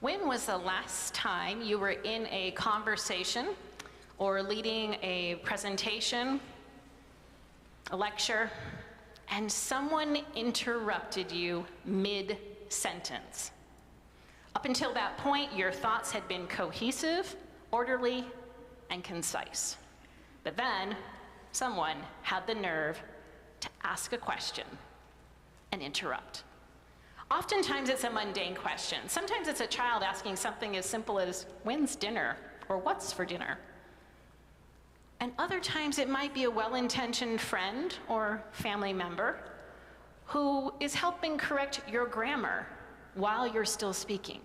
When was the last time you were in a conversation or leading a presentation, a lecture, and someone interrupted you mid-sentence? Up until that point, your thoughts had been cohesive, orderly, and concise. But then, someone had the nerve to ask a question and interrupt. Oftentimes it's a mundane question. Sometimes it's a child asking something as simple as, when's dinner? Or what's for dinner? And other times it might be a well-intentioned friend or family member who is helping correct your grammar while you're still speaking.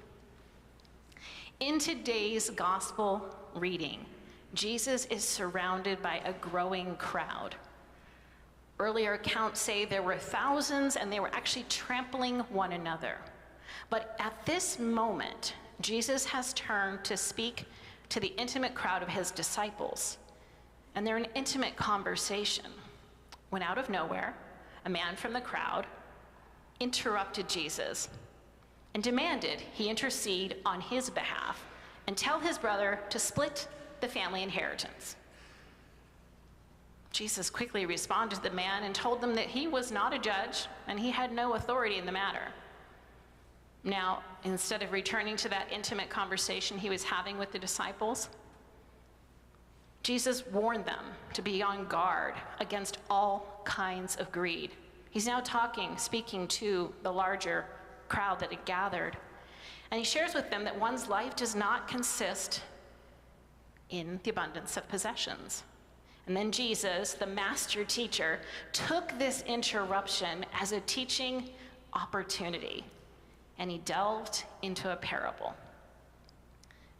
In today's gospel reading, Jesus is surrounded by a growing crowd. Earlier accounts say there were thousands and they were actually trampling one another. But at this moment, Jesus has turned to speak to the intimate crowd of his disciples. And they're in intimate conversation when out of nowhere, a man from the crowd interrupted Jesus and demanded he intercede on his behalf and tell his brother to split the family inheritance. Jesus quickly responded to the man and told them that he was not a judge and he had no authority in the matter. Now, instead of returning to that intimate conversation he was having with the disciples, Jesus warned them to be on guard against all kinds of greed. He's now speaking to the larger crowd that had gathered. And he shares with them that one's life does not consist in the abundance of possessions. And then Jesus, the master teacher, took this interruption as a teaching opportunity, and he delved into a parable.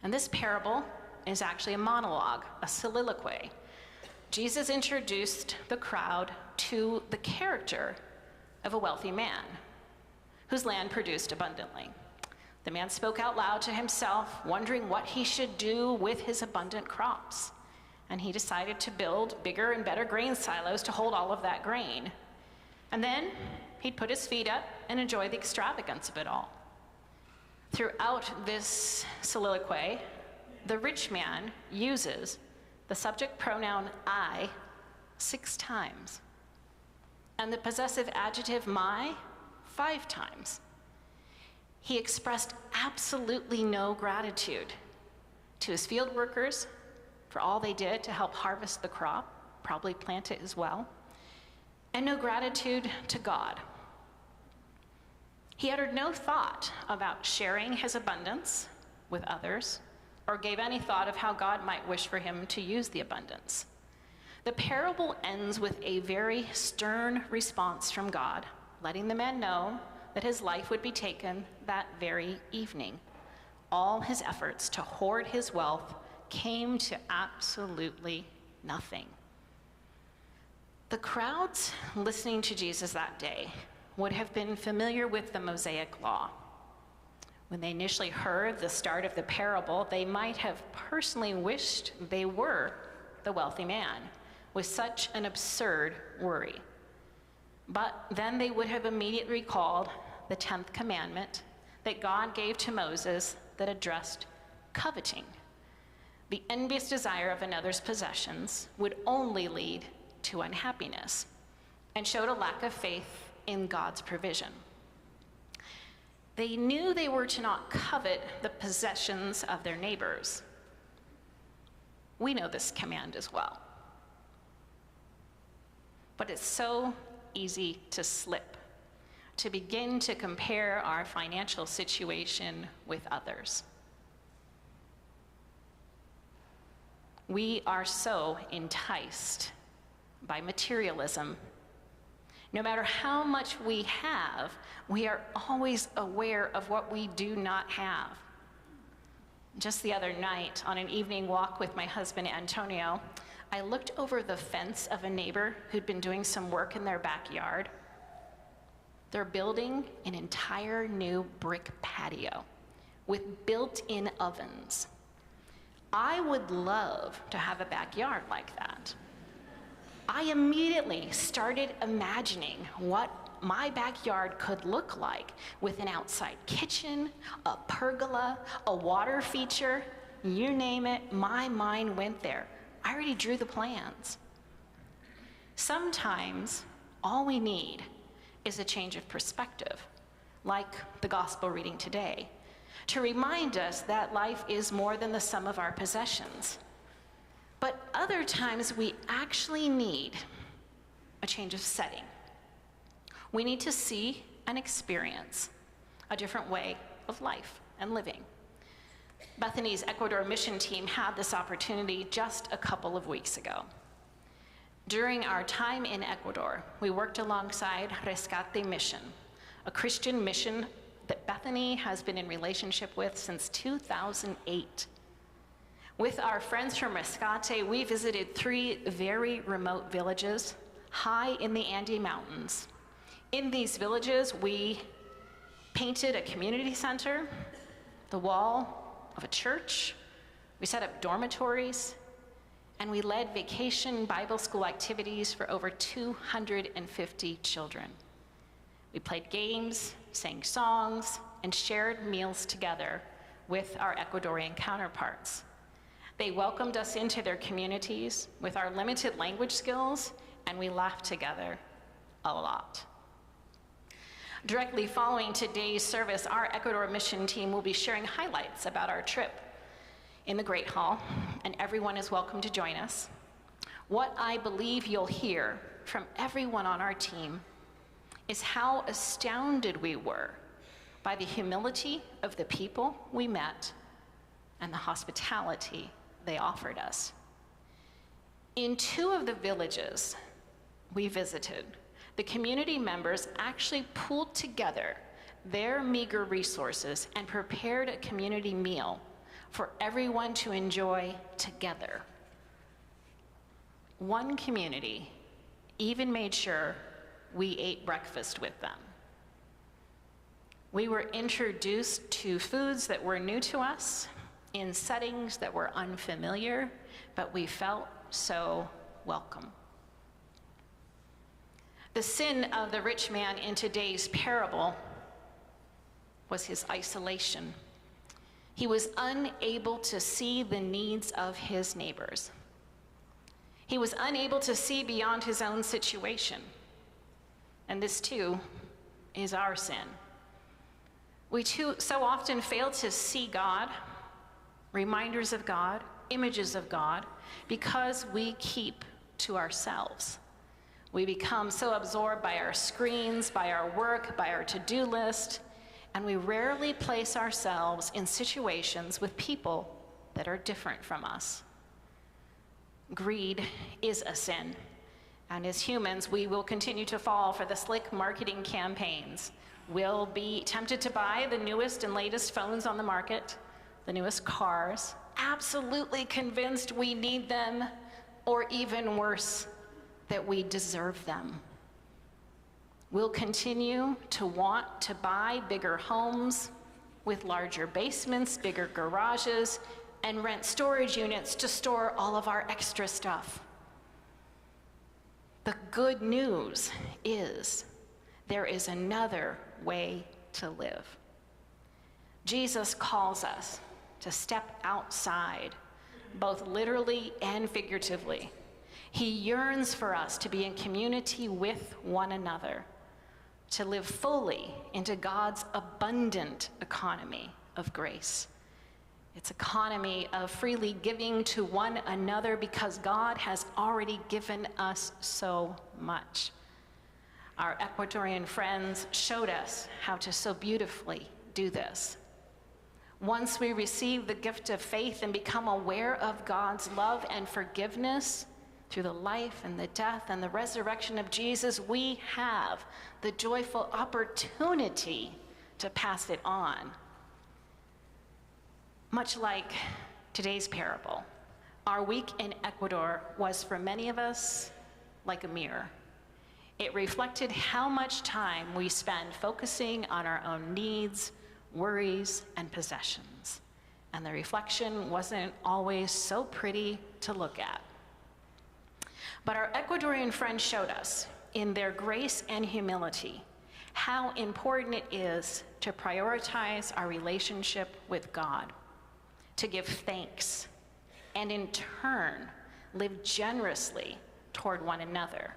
And this parable is actually a monologue, a soliloquy. Jesus introduced the crowd to the character of a wealthy man whose land produced abundantly. The man spoke out loud to himself, wondering what he should do with his abundant crops. And he decided to build bigger and better grain silos to hold all of that grain. And then he'd put his feet up and enjoy the extravagance of it all. Throughout this soliloquy, the rich man uses the subject pronoun I 6 times, and the possessive adjective my 5 times. He expressed absolutely no gratitude to his field workers for all they did to help harvest the crop, probably plant it as well, and no gratitude to God. He uttered no thought about sharing his abundance with others, or gave any thought of how God might wish for him to use the abundance. The parable ends with a very stern response from God, letting the man know that his life would be taken that very evening. All his efforts to hoard his wealth came to absolutely nothing. The crowds listening to Jesus that day would have been familiar with the Mosaic law. When they initially heard the start of the parable, they might have personally wished they were the wealthy man with such an absurd worry. But then they would have immediately recalled the 10th commandment that God gave to Moses that addressed coveting. The envious desire of another's possessions would only lead to unhappiness and showed a lack of faith in God's provision. They knew they were to not covet the possessions of their neighbors. We know this command as well. But it's so easy to slip, to begin to compare our financial situation with others. We are so enticed by materialism. No matter how much we have, we are always aware of what we do not have. Just the other night, on an evening walk with my husband, Antonio, I looked over the fence of a neighbor who'd been doing some work in their backyard. They're building an entire new brick patio with built-in ovens. I would love to have a backyard like that. I immediately started imagining what my backyard could look like, with an outside kitchen, a pergola, a water feature, you name it, my mind went there. I already drew the plans. Sometimes all we need is a change of perspective, like the gospel reading today, to remind us that life is more than the sum of our possessions. But other times we actually need a change of setting. We need to see and experience a different way of life and living. Bethany's Ecuador mission team had this opportunity just a couple of weeks ago. During our time in Ecuador, we worked alongside Rescate Mission, a Christian mission that Bethany has been in relationship with since 2008. With our friends from Rescate, we visited 3 very remote villages high in the Andes Mountains. In these villages, we painted a community center, the wall of a church, we set up dormitories, and we led vacation Bible school activities for over 250 children. We played games, sang songs, and shared meals together with our Ecuadorian counterparts. They welcomed us into their communities with our limited language skills, and we laughed together a lot. Directly following today's service, our Ecuador mission team will be sharing highlights about our trip in the Great Hall, and everyone is welcome to join us. What I believe you'll hear from everyone on our team is how astounded we were by the humility of the people we met and the hospitality they offered us. In 2 of the villages we visited, the community members actually pooled together their meager resources and prepared a community meal for everyone to enjoy together. One community even made sure we ate breakfast with them. We were introduced to foods that were new to us in settings that were unfamiliar, but we felt so welcome. The sin of the rich man in today's parable was his isolation. He was unable to see the needs of his neighbors. He was unable to see beyond his own situation. And this too is our sin. We too so often fail to see God, reminders of God, images of God, because we keep to ourselves. We become so absorbed by our screens, by our work, by our to-do list, and we rarely place ourselves in situations with people that are different from us. Greed is a sin, and as humans, we will continue to fall for the slick marketing campaigns. We'll be tempted to buy the newest and latest phones on the market, the newest cars, absolutely convinced we need them, or even worse, that we deserve them. We'll continue to want to buy bigger homes with larger basements, bigger garages, and rent storage units to store all of our extra stuff. The good news is there is another way to live. Jesus calls us to step outside, both literally and figuratively. He yearns for us to be in community with one another, to live fully into God's abundant economy of grace. It's economy of freely giving to one another because God has already given us so much. Our Ecuadorian friends showed us how to so beautifully do this. Once we receive the gift of faith and become aware of God's love and forgiveness through the life and the death and the resurrection of Jesus, we have the joyful opportunity to pass it on. Much like today's parable, our week in Ecuador was for many of us like a mirror. It reflected how much time we spend focusing on our own needs, worries, and possessions. And the reflection wasn't always so pretty to look at. But our Ecuadorian friends showed us, in their grace and humility, how important it is to prioritize our relationship with God, to give thanks, and in turn, live generously toward one another.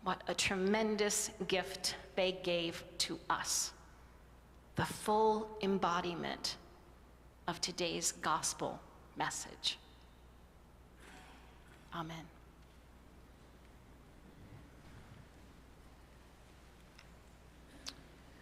What a tremendous gift they gave to us, the full embodiment of today's gospel message. Amen.